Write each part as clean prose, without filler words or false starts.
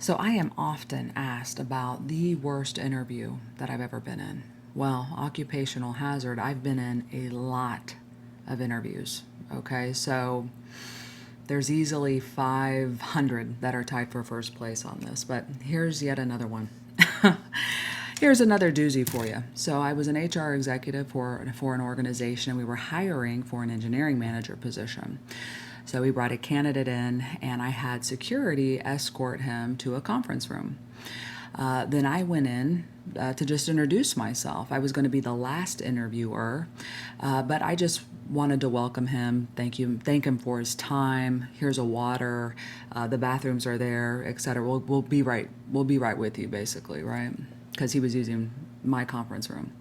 So I am often asked about the worst interview that I've ever been in. Well, occupational hazard, I've been in a lot of interviews. Okay, so there's easily 500 that are tied for first place on this, but here's yet another one. Here's another doozy for you. So I was an HR executive for an organization, and we were hiring for an engineering manager position. So we brought a candidate in, and I had security escort him to a conference room. Then I went in to just introduce myself. I was going to be the last interviewer, but I just wanted to welcome him, thank him for his time. Here's a water, the bathrooms are there, etc. We'll be right with you, basically, right? Because he was using my conference room,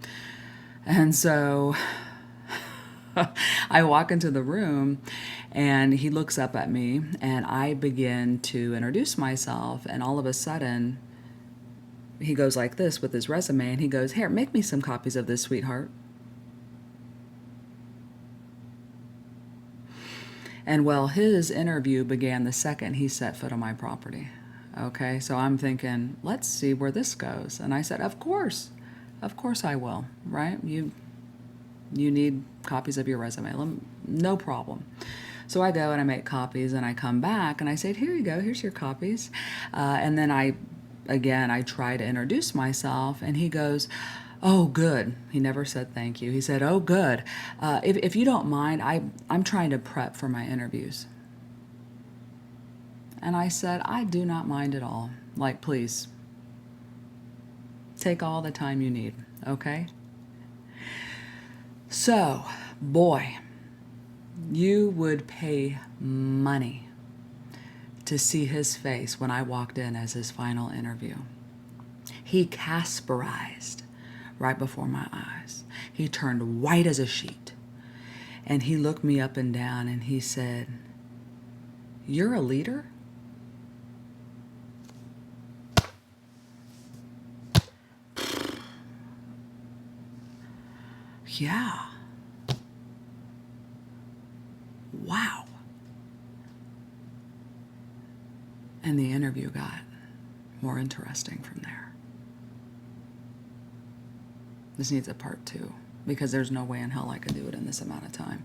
and so I walk into the room and he looks up at me and I begin to introduce myself, and all of a sudden he goes like this with his resume and he goes, "Here, make me some copies of this, sweetheart." And well, his interview began the second he set foot on my property. Okay, so I'm thinking, let's see where this goes. And I said, of course I will, right? You need copies of your resume. No problem. So I go and I make copies and I come back and I said, here you go, here's your copies. And then I try to introduce myself and he goes, oh, good. He never said thank you. He said, oh, good. If you don't mind, I'm trying to prep for my interviews. And I said, I do not mind at all. Like, please, take all the time you need, okay? So, boy, you would pay money to see his face when I walked in as his final interview. He Casperized right before my eyes. He turned white as a sheet. And he looked me up and down and he said, "You're a leader?" Yeah. Wow. And the interview got more interesting from there. This needs a part two because there's no way in hell I could do it in this amount of time.